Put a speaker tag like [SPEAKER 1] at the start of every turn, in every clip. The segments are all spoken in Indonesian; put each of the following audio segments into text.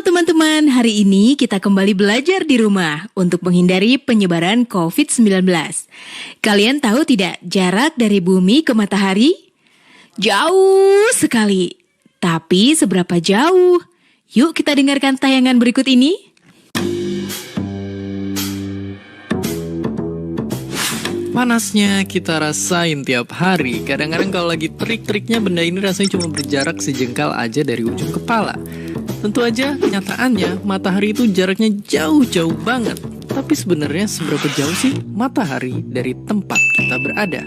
[SPEAKER 1] Halo teman-teman, hari ini kita kembali belajar di rumah untuk menghindari penyebaran COVID-19. Kalian tahu tidak jarak dari bumi ke matahari? Jauh sekali. Tapi seberapa jauh? Yuk kita dengarkan tayangan berikut ini.
[SPEAKER 2] Panasnya kita rasain tiap hari. Kadang-kadang kalau lagi terik-teriknya benda ini rasanya cuma berjarak sejengkal aja dari ujung kepala. Tentu aja kenyataannya matahari itu jaraknya jauh-jauh banget. Tapi sebenarnya seberapa jauh sih matahari dari tempat kita berada?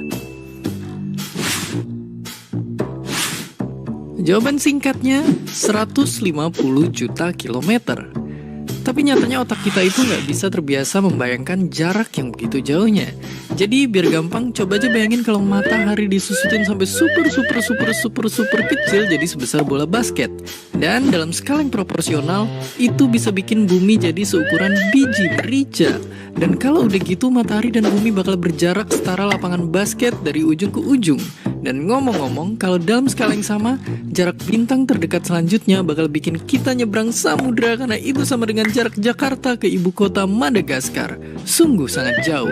[SPEAKER 2] Jawaban singkatnya 150 juta kilometer. Tapi nyatanya otak kita itu nggak bisa terbiasa membayangkan jarak yang begitu jauhnya. Jadi biar gampang, coba aja bayangin kalau matahari disusutin sampai super kecil jadi sebesar bola basket. Dan dalam skala yang proporsional, itu bisa bikin bumi jadi seukuran biji merica. Dan kalau udah gitu, matahari dan bumi bakal berjarak setara lapangan basket dari ujung ke ujung. Dan ngomong-ngomong, kalau dalam skala yang sama, jarak bintang terdekat selanjutnya bakal bikin kita nyebrang samudra karena itu sama dengan jarak Jakarta ke ibu kota Madagaskar. Sungguh sangat jauh.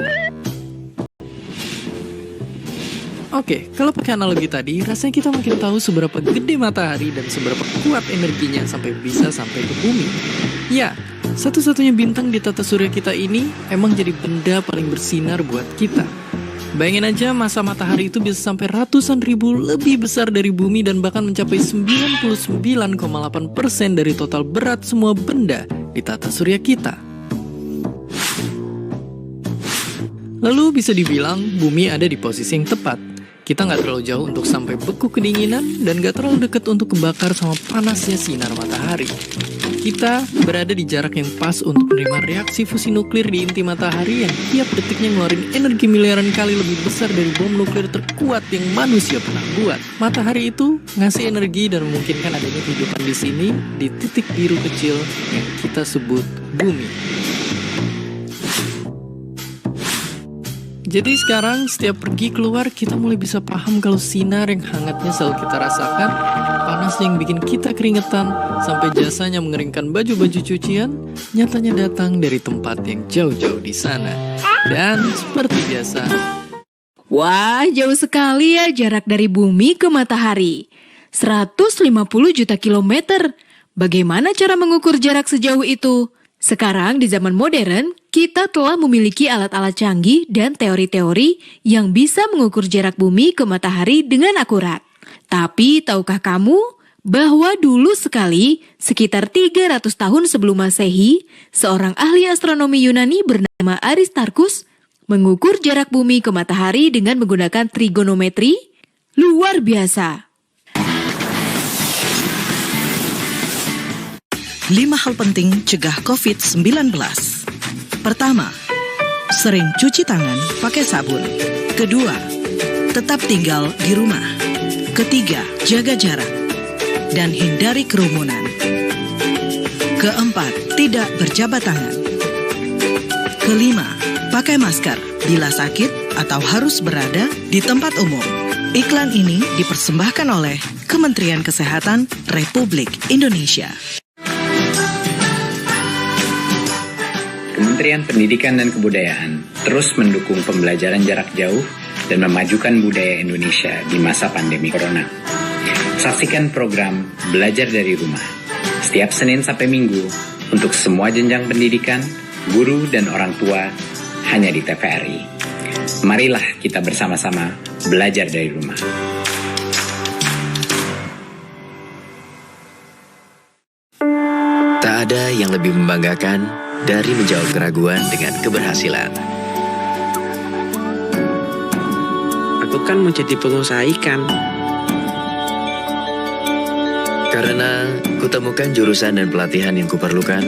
[SPEAKER 2] Oke, kalau pakai analogi tadi, rasanya kita makin tahu seberapa gede matahari dan seberapa kuat energinya sampai bisa sampai ke bumi. Ya, satu-satunya bintang di tata surya kita ini emang jadi benda paling bersinar buat kita. Bayangin aja masa matahari itu bisa sampai ratusan ribu lebih besar dari bumi dan bahkan mencapai 99,8% dari total berat semua benda di tata surya kita. Lalu bisa dibilang bumi ada di posisi yang tepat. Kita nggak terlalu jauh untuk sampai beku kedinginan dan nggak terlalu dekat untuk kebakar sama panasnya sinar matahari. Kita berada di jarak yang pas untuk menerima reaksi fusi nuklir di inti matahari yang tiap detiknya ngeluarin energi miliaran kali lebih besar dari bom nuklir terkuat yang manusia pernah buat. Matahari itu ngasih energi dan memungkinkan adanya kehidupan di sini di titik biru kecil yang kita sebut bumi. Jadi sekarang setiap pergi keluar kita mulai bisa paham kalau sinar yang hangatnya selalu kita rasakan, panas yang bikin kita keringetan, sampai jasanya mengeringkan baju-baju cucian, nyatanya datang dari tempat yang jauh-jauh di sana. Dan seperti biasa,
[SPEAKER 1] Wah, jauh sekali ya jarak dari bumi ke matahari. 150 juta kilometer. Bagaimana cara mengukur jarak sejauh itu? Sekarang di zaman modern, kita telah memiliki alat-alat canggih dan teori-teori yang bisa mengukur jarak bumi ke matahari dengan akurat. Tapi tahukah kamu bahwa dulu sekali, sekitar 300 tahun sebelum Masehi, seorang ahli astronomi Yunani bernama Aristarchus mengukur jarak bumi ke matahari dengan menggunakan trigonometri? Luar biasa!
[SPEAKER 3] 5 hal penting cegah COVID-19. Pertama, sering cuci tangan pakai sabun. Kedua, tetap tinggal di rumah. Ketiga, jaga jarak dan hindari kerumunan. Keempat, tidak berjabat tangan. Kelima, pakai masker bila sakit atau harus berada di tempat umum. Iklan ini dipersembahkan oleh Kementerian Kesehatan Republik Indonesia.
[SPEAKER 4] Kementerian Pendidikan dan Kebudayaan terus mendukung pembelajaran jarak jauh dan memajukan budaya Indonesia di masa pandemi Corona. Saksikan program Belajar dari Rumah setiap Senin sampai Minggu untuk semua jenjang pendidikan, guru dan orang tua hanya di TVRI. Marilah kita bersama-sama belajar dari rumah.
[SPEAKER 5] Tak ada yang lebih membanggakan dari menjawab keraguan dengan keberhasilan.
[SPEAKER 6] Aku kan mau jadi pengusaha ikan.
[SPEAKER 5] Karena kutemukan jurusan dan pelatihan yang kuperlukan.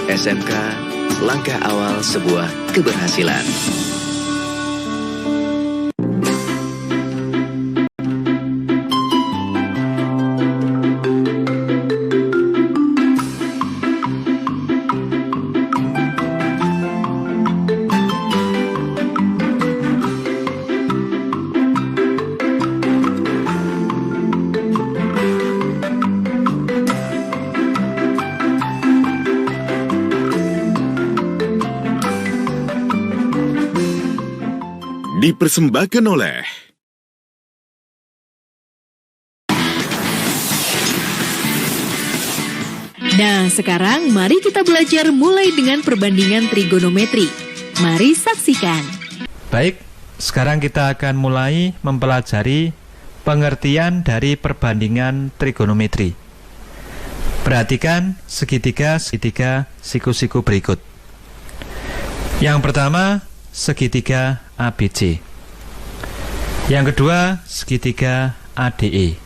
[SPEAKER 5] SMK, langkah awal sebuah keberhasilan.
[SPEAKER 7] dipersembahkan oleh
[SPEAKER 1] Nah, sekarang mari kita belajar mulai dengan perbandingan trigonometri. Mari saksikan.
[SPEAKER 8] Baik, sekarang kita akan mulai mempelajari pengertian dari perbandingan trigonometri. Perhatikan segitiga siku-siku berikut. Yang pertama, segitiga ABC. Yang kedua, segitiga ADE.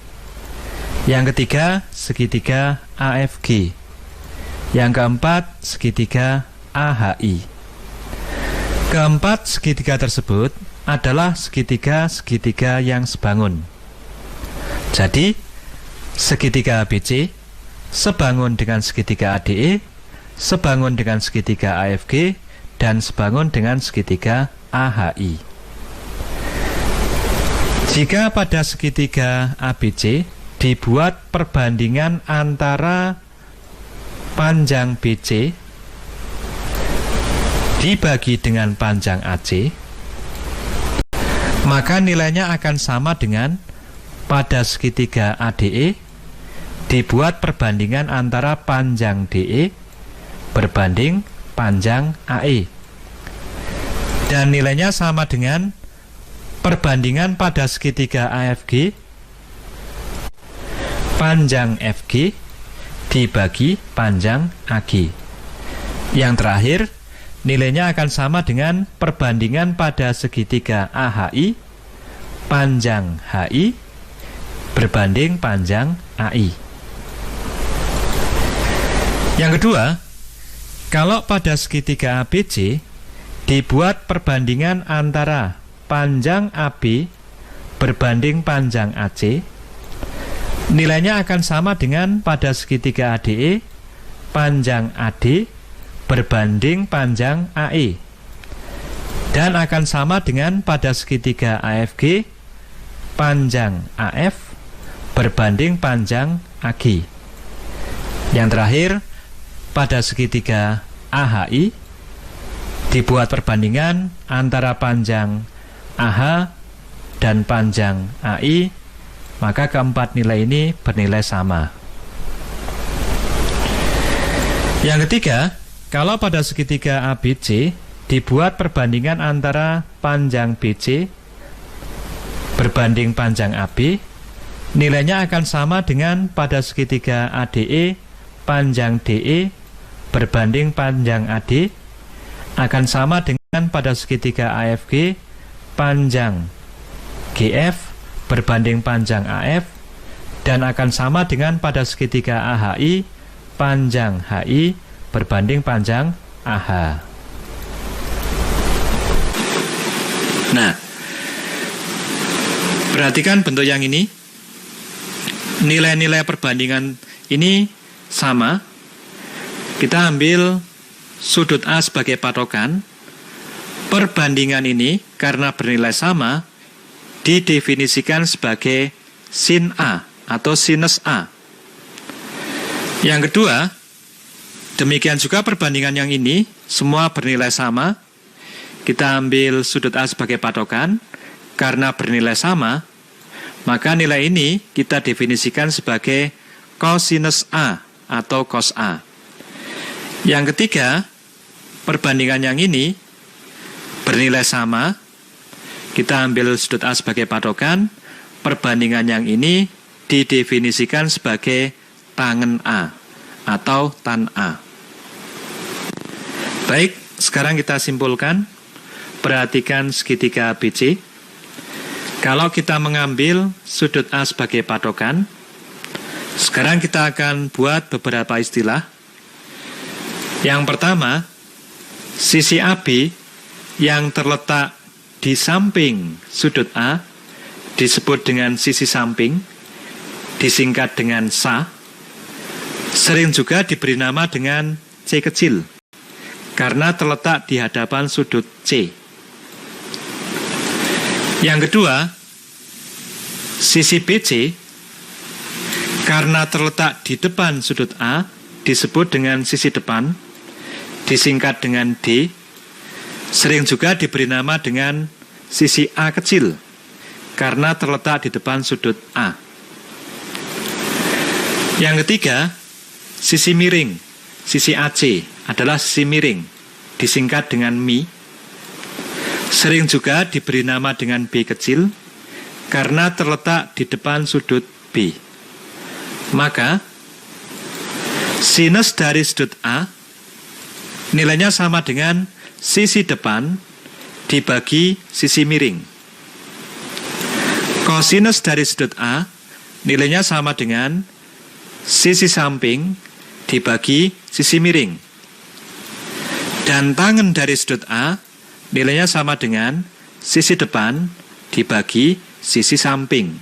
[SPEAKER 8] Yang ketiga, segitiga AFG. Yang keempat, segitiga AHI. Keempat segitiga tersebut adalah segitiga yang sebangun. Jadi, segitiga ABC sebangun dengan segitiga ADE, sebangun dengan segitiga AFG, dan sebangun dengan segitiga AHI. Jika pada segitiga ABC dibuat perbandingan antara panjang BC dibagi dengan panjang AC, maka nilainya akan sama dengan pada segitiga ADE dibuat perbandingan antara panjang DE berbanding panjang AE. Dan nilainya sama dengan perbandingan pada segitiga AFG panjang FG dibagi panjang AG. Yang terakhir, nilainya akan sama dengan perbandingan pada segitiga AHI panjang HI berbanding panjang AI. Yang kedua, kalau pada segitiga ABC dibuat perbandingan antara panjang AB berbanding panjang AC, nilainya akan sama dengan pada segitiga ADE panjang AD berbanding panjang AE, dan akan sama dengan pada segitiga AFG panjang AF berbanding panjang AG. Yang terakhir, pada segitiga AHI dibuat perbandingan antara panjang AH dan panjang AI, maka keempat nilai ini bernilai sama. Yang ketiga, kalau pada segitiga ABC dibuat perbandingan antara panjang BC berbanding panjang AB, nilainya akan sama dengan pada segitiga ADE panjang DE berbanding panjang AD, akan sama dengan pada segitiga AFG panjang GF berbanding panjang AF, dan akan sama dengan pada segitiga AHI panjang HI berbanding panjang AH. Nah, perhatikan bentuk yang ini. Nilai-nilai perbandingan ini sama. Kita ambil sudut A sebagai patokan. Perbandingan ini karena bernilai sama didefinisikan sebagai sin A atau sinus A. Yang kedua, demikian juga perbandingan yang ini semua bernilai sama. Kita ambil sudut A sebagai patokan, karena bernilai sama, maka nilai ini kita definisikan sebagai cosinus A atau cos A. Yang ketiga, perbandingan yang ini bernilai sama. Kita ambil sudut A sebagai patokan, perbandingan yang ini didefinisikan sebagai tangen A atau tan A. Baik, sekarang kita simpulkan. Perhatikan segitiga ABC. Kalau kita mengambil sudut A sebagai patokan, sekarang kita akan buat beberapa istilah. Yang pertama, sisi AB yang terletak di samping sudut A disebut dengan sisi samping, disingkat dengan SA. Sering juga diberi nama dengan C kecil, karena terletak di hadapan sudut C. Yang kedua, sisi BC, karena terletak di depan sudut A, disebut dengan sisi depan, disingkat dengan D. Sering juga diberi nama dengan sisi A kecil, karena terletak di depan sudut A. Yang ketiga, sisi miring, sisi AC adalah sisi miring, disingkat dengan Mi. Sering juga diberi nama dengan B kecil, karena terletak di depan sudut B. Maka, sinus dari sudut A nilainya sama dengan sisi depan dibagi sisi miring. Kosinus dari sudut A nilainya sama dengan sisi samping dibagi sisi miring. Dan tangen dari sudut A nilainya sama dengan sisi depan dibagi sisi samping.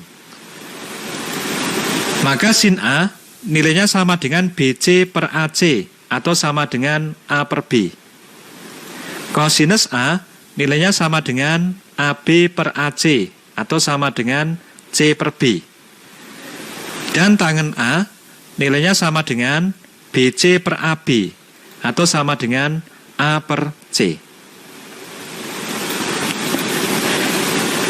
[SPEAKER 8] Maka sin A nilainya sama dengan BC per AC atau sama dengan A per B. Kosinus A nilainya sama dengan AB per AC atau sama dengan C per B. Dan tangen A nilainya sama dengan BC per AB atau sama dengan A per C.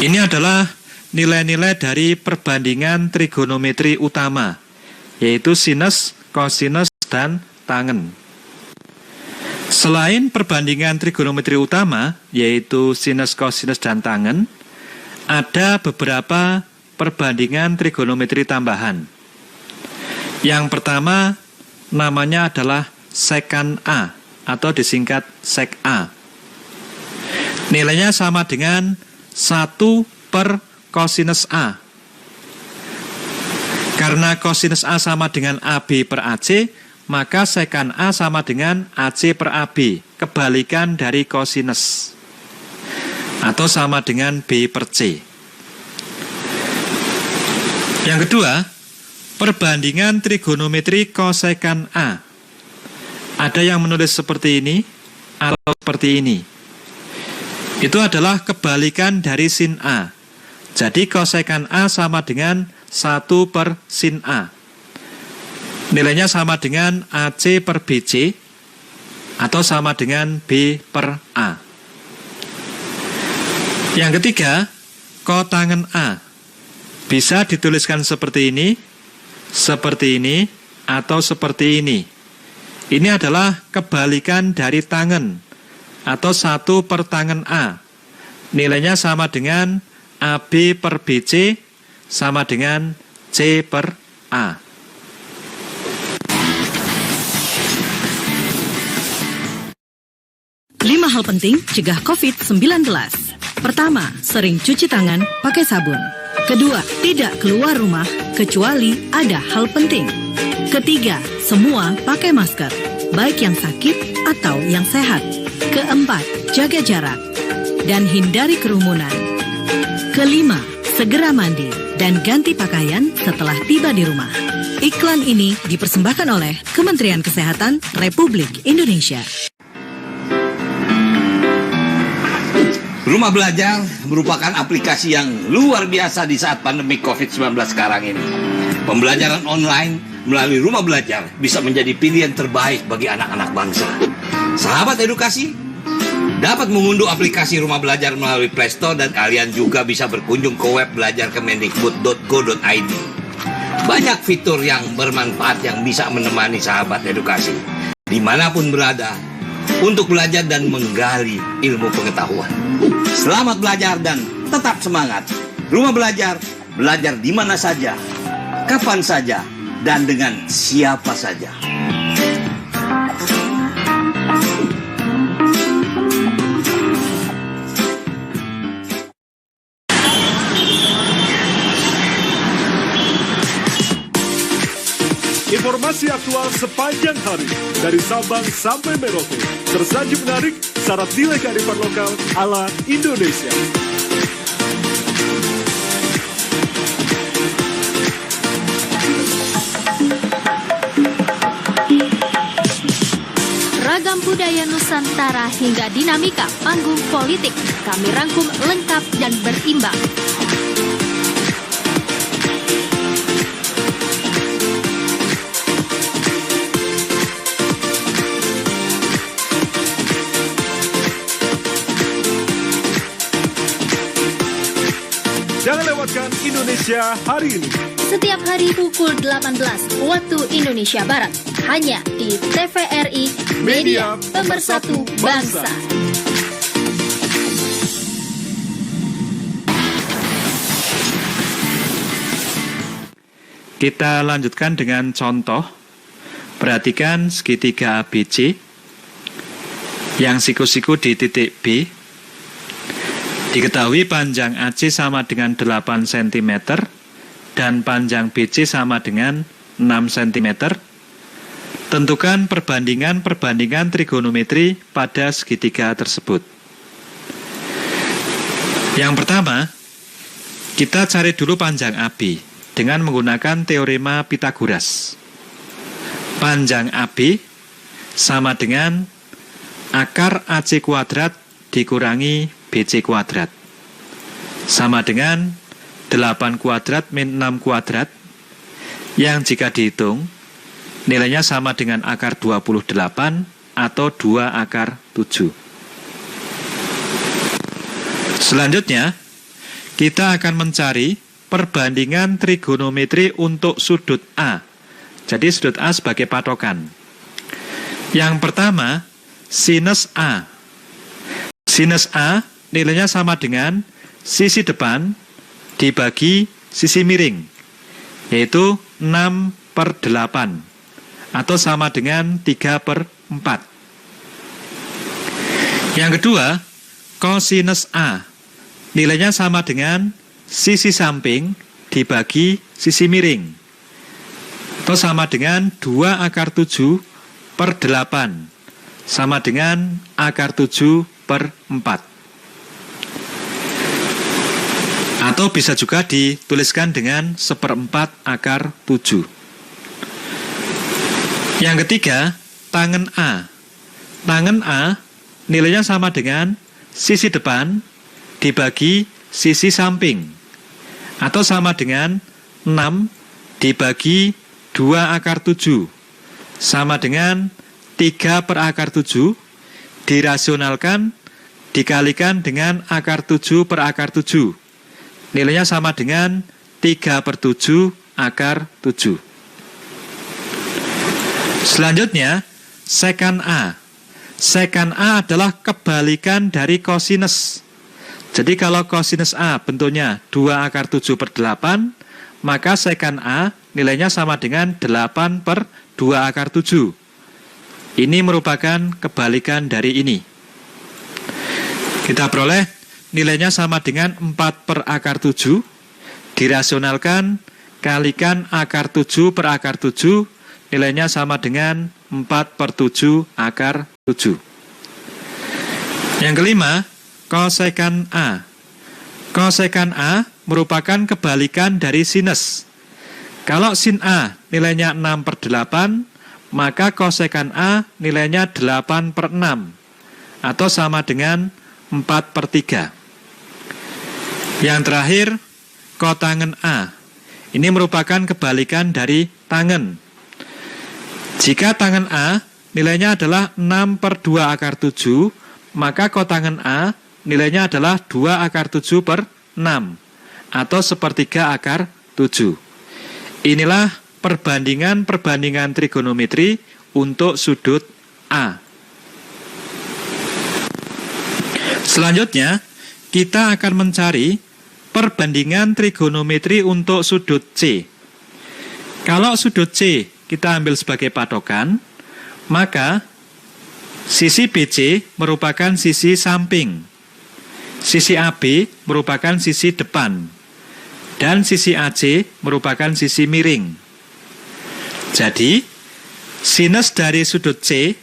[SPEAKER 8] Ini adalah nilai-nilai dari perbandingan trigonometri utama, yaitu sinus, kosinus, dan tangen. Selain perbandingan trigonometri utama, yaitu sinus, kosinus, dan tangen, ada beberapa perbandingan trigonometri tambahan. Yang pertama, namanya adalah sekan A, atau disingkat sek A. Nilainya sama dengan 1 per kosinus A. Karena kosinus A sama dengan AB per AC, maka sekan A sama dengan AC per AB, kebalikan dari kosinus. Atau sama dengan B per C. Yang kedua, perbandingan trigonometri kosekan A. Ada yang menulis seperti ini atau seperti ini. Itu adalah kebalikan dari sin A. Jadi kosekan A sama dengan 1 per sin A. Nilainya sama dengan AC per BC atau sama dengan B per A. Yang ketiga, kotangen A. Bisa dituliskan seperti ini, atau seperti ini. Ini adalah kebalikan dari tangen, atau 1 per tangen A. Nilainya sama dengan AB per BC, sama dengan C per A.
[SPEAKER 3] Lima hal penting cegah COVID-19. Pertama, sering cuci tangan pakai sabun. Kedua, tidak keluar rumah kecuali ada hal penting. Ketiga, semua pakai masker, baik yang sakit atau yang sehat. Keempat, jaga jarak dan hindari kerumunan. Kelima, segera mandi dan ganti pakaian setelah tiba di rumah. Iklan ini dipersembahkan oleh Kementerian Kesehatan Republik Indonesia.
[SPEAKER 7] Rumah Belajar merupakan aplikasi yang luar biasa di saat pandemi COVID-19 sekarang ini. Pembelajaran online melalui Rumah Belajar bisa menjadi pilihan terbaik bagi anak-anak bangsa. Sahabat edukasi, dapat mengunduh aplikasi Rumah Belajar melalui Play Store dan kalian juga bisa berkunjung ke web belajarkemendikbud.go.id. Banyak fitur yang bermanfaat yang bisa menemani sahabat edukasi dimanapun berada untuk belajar dan menggali ilmu pengetahuan. Selamat belajar dan tetap semangat. Rumah Belajar, belajar di mana saja, kapan saja, dan dengan siapa saja.
[SPEAKER 9] Informasi aktual sepanjang hari dari Sabang sampai Merauke. Tersaji menarik, syarat nilai kearifan lokal ala Indonesia.
[SPEAKER 10] Ragam budaya Nusantara hingga dinamika panggung politik kami rangkum lengkap dan berimbang.
[SPEAKER 9] Mengabarkan Indonesia hari ini.
[SPEAKER 10] Setiap hari pukul 18 waktu Indonesia Barat. Hanya di TVRI Media Pemersatu Bangsa.
[SPEAKER 8] Kita lanjutkan dengan contoh. Perhatikan segitiga ABC yang siku-siku di titik B. Diketahui panjang AC sama dengan 8 cm dan panjang BC sama dengan 6 cm. Tentukan perbandingan trigonometri pada segitiga tersebut. Yang pertama, kita cari dulu panjang AB dengan menggunakan teorema Pythagoras. Panjang AB sama dengan akar AC kuadrat dikurangi BC kuadrat. Sama dengan 8 kuadrat min 6 kuadrat, yang jika dihitung, nilainya sama dengan akar 28 atau 2 akar 7. Selanjutnya, kita akan mencari perbandingan trigonometri untuk sudut A. Jadi sudut A sebagai patokan. Yang pertama, sinus A. Sinus A nilainya sama dengan sisi depan dibagi sisi miring, yaitu 6/8, atau sama dengan 3/4. Yang kedua, kosinus A. Nilainya sama dengan sisi samping dibagi sisi miring, atau sama dengan 2 akar 7/8, sama dengan akar 7/4. Atau bisa juga dituliskan dengan 1/4 akar 7. Yang ketiga, tangen A. Tangen A nilainya sama dengan sisi depan dibagi sisi samping, atau sama dengan 6 dibagi 2 akar 7, sama dengan 3 per akar 7, dirasionalkan, dikalikan dengan akar 7 per akar 7. Nilainya sama dengan 3/7 akar 7. Selanjutnya, sekan A. Sekan A adalah kebalikan dari kosinus. Jadi kalau kosinus A bentuknya 2 akar 7/8, maka sekan A nilainya sama dengan 8/2 akar 7. Ini merupakan kebalikan dari ini. Kita peroleh nilainya sama dengan 4 per akar 7, dirasionalkan, kalikan akar 7 per akar 7, nilainya sama dengan 4/7 akar 7. Yang kelima, kosekan A. Kosekan A merupakan kebalikan dari sinus. Kalau sin A nilainya 6/8, maka kosekan A nilainya 8/6, atau sama dengan 4/3. Yang terakhir, kotangen A. Ini merupakan kebalikan dari tangen. Jika tangen A nilainya adalah 6/2 akar 7, maka kotangen A nilainya adalah 2 akar 7/6, atau 1/3 akar 7. Inilah perbandingan trigonometri untuk sudut A. Selanjutnya, kita akan mencari perbandingan trigonometri untuk sudut C. Kalau sudut C kita ambil sebagai patokan, maka sisi BC merupakan sisi samping, sisi AB merupakan sisi depan, dan sisi AC merupakan sisi miring. Jadi, sinus dari sudut C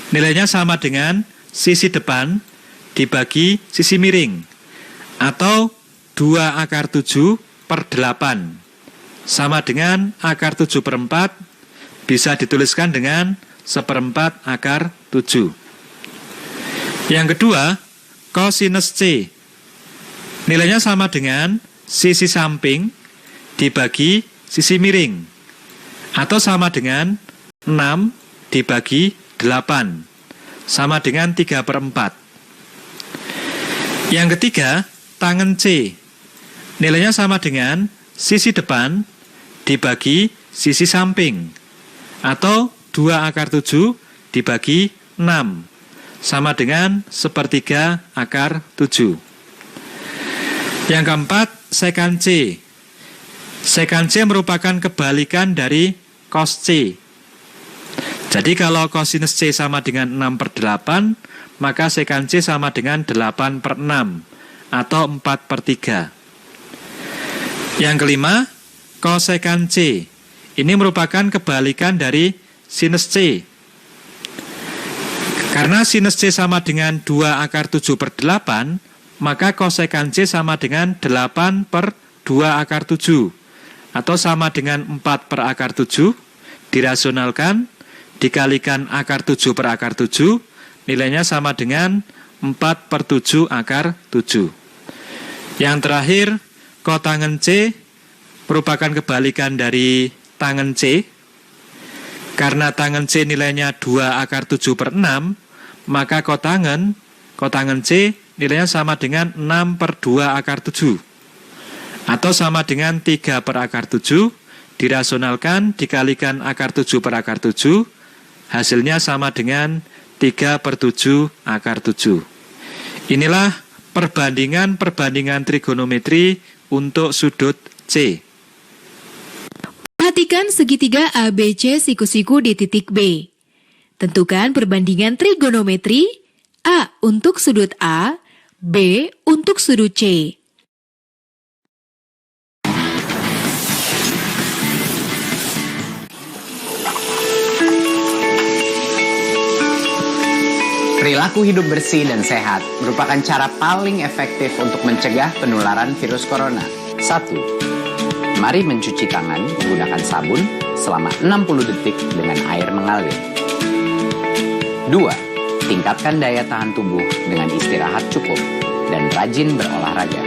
[SPEAKER 8] nilainya sama dengan sisi depan dibagi sisi miring, atau 2 akar 7/8, sama dengan akar 7/4, bisa dituliskan dengan 1/4 akar 7. Yang kedua, kosinus C. Nilainya sama dengan sisi samping dibagi sisi miring, atau sama dengan 6 dibagi 8, sama dengan 3/4. Yang ketiga, tangen C. nilainya sama dengan sisi depan dibagi sisi samping, atau 2 akar 7 dibagi 6, sama dengan 1/3 akar 7. Yang keempat, sekant C. Sekant C merupakan kebalikan dari cos C. Jadi kalau kosinus C sama dengan 6/8, maka sekant C sama dengan 8/6, atau 4/3. Yang kelima, kosekant C. Ini merupakan kebalikan dari sinus C. Karena sinus C sama dengan 2 akar 7/8, maka kosekant C sama dengan 8/2 akar 7, atau sama dengan 4/7, dirasionalkan, dikalikan akar 7/akar 7, nilainya sama dengan 4/7 akar 7. Yang terakhir, kotangen C merupakan kebalikan dari tangen C. Karena tangen C nilainya 2 akar 7/6, maka kotangen C nilainya sama dengan 6/2 akar 7, atau sama dengan 3/akar 7, dirasionalkan, dikalikan akar 7/akar 7, hasilnya sama dengan 3/7 akar 7. Inilah perbandingan trigonometri untuk sudut C.
[SPEAKER 1] Perhatikan segitiga ABC siku-siku di titik B. Tentukan perbandingan trigonometri A untuk sudut A, B untuk sudut C.
[SPEAKER 4] Perilaku hidup bersih dan sehat merupakan cara paling efektif untuk mencegah penularan virus corona. 1. Mari mencuci tangan menggunakan sabun selama 60 detik dengan air mengalir. 2. Tingkatkan daya tahan tubuh dengan istirahat cukup dan rajin berolahraga.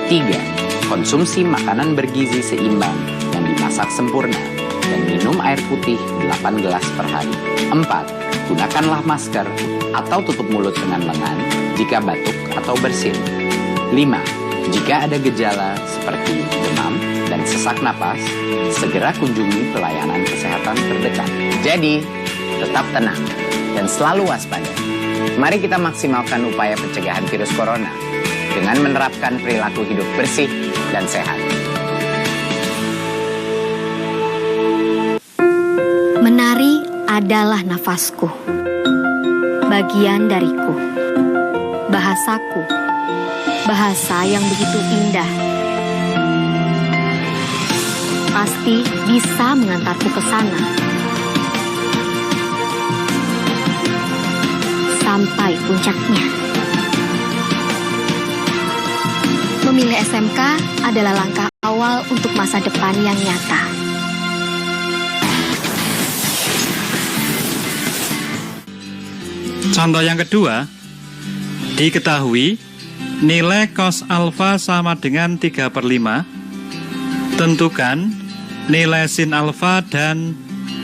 [SPEAKER 4] 3. Konsumsi makanan bergizi seimbang yang dimasak sempurna dan minum air putih 8 gelas per hari. 4. Gunakanlah masker atau tutup mulut dengan lengan jika batuk atau bersin. 5. Jika ada gejala seperti demam dan sesak napas, segera kunjungi pelayanan kesehatan terdekat. Jadi, tetap tenang dan selalu waspada. Mari kita maksimalkan upaya pencegahan virus corona dengan menerapkan perilaku hidup bersih dan sehat.
[SPEAKER 11] Menari adalah nafasku, bagian dariku, bahasaku, bahasa yang begitu indah. Pasti bisa mengantarku ke sana. Sampai puncaknya. Memilih SMK adalah langkah awal untuk masa depan yang nyata.
[SPEAKER 8] Contoh yang kedua, diketahui nilai cos alfa sama dengan 3/5. Tentukan nilai sin alfa dan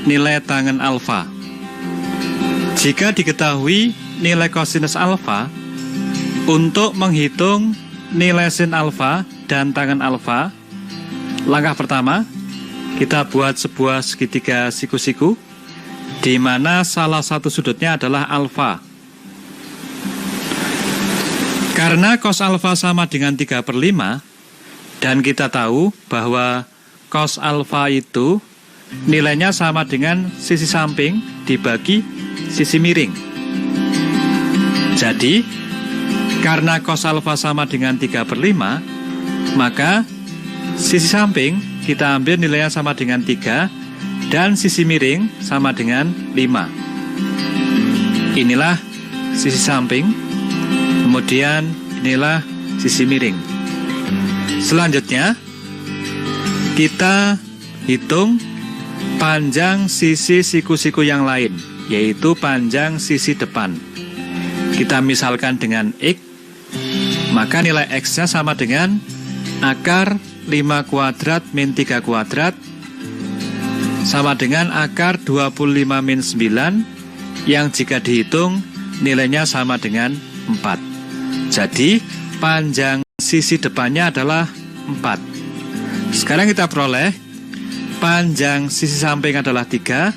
[SPEAKER 8] nilai tangen alfa. Jika diketahui nilai kosinus alfa, untuk menghitung nilai sin alfa dan tangen alfa, langkah pertama, kita buat sebuah segitiga siku-siku, di mana salah satu sudutnya adalah alfa. Karena cos alfa sama dengan 3/5, dan kita tahu bahwa cos alfa itu nilainya sama dengan sisi samping dibagi sisi miring. Jadi, karena cos alfa sama dengan 3/5, maka sisi samping kita ambil nilainya sama dengan 3, dan sisi miring sama dengan 5. Inilah sisi samping, kemudian inilah sisi miring. Selanjutnya, kita hitung panjang sisi siku-siku yang lain, yaitu panjang sisi depan. Kita misalkan dengan X, maka nilai X-nya sama dengan akar 5 kuadrat min 3 kuadrat, sama dengan akar 25 min 9, yang jika dihitung nilainya sama dengan 4. Jadi, panjang sisi depannya adalah 4. Sekarang kita peroleh panjang sisi samping adalah 3,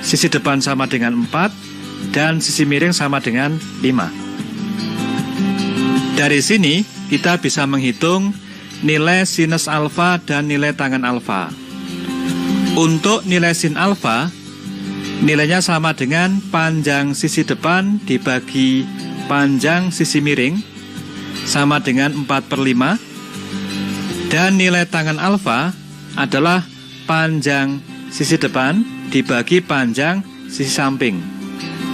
[SPEAKER 8] sisi depan sama dengan 4, dan sisi miring sama dengan 5. Dari sini kita bisa menghitung nilai sinus alfa dan nilai tangen alfa. Untuk nilai sin alfa, nilainya sama dengan panjang sisi depan dibagi panjang sisi miring, sama dengan 4/5. Dan nilai tangen alfa adalah panjang sisi depan dibagi panjang sisi samping.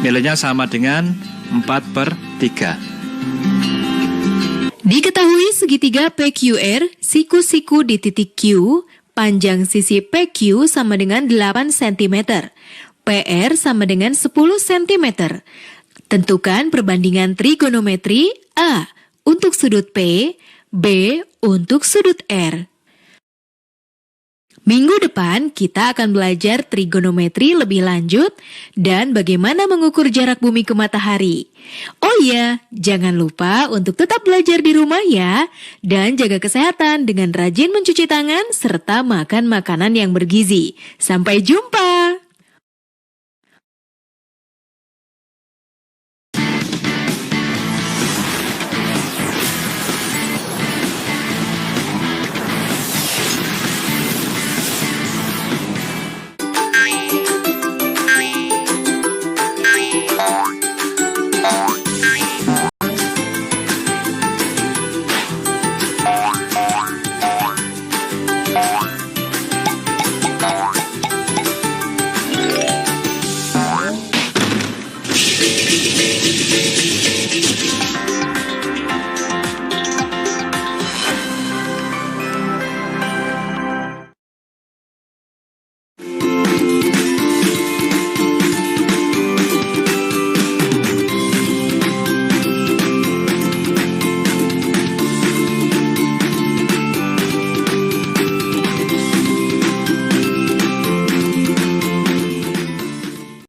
[SPEAKER 8] Nilainya sama dengan 4/3.
[SPEAKER 1] Diketahui segitiga PQR, siku-siku di titik Q, panjang sisi PQ sama dengan 8 cm, PR sama dengan 10 cm. Tentukan perbandingan trigonometri A untuk sudut P, B untuk sudut R. Minggu depan kita akan belajar trigonometri lebih lanjut dan bagaimana mengukur jarak bumi ke matahari. Oh iya, jangan lupa untuk tetap belajar di rumah ya, dan jaga kesehatan dengan rajin mencuci tangan serta makan makanan yang bergizi. Sampai jumpa!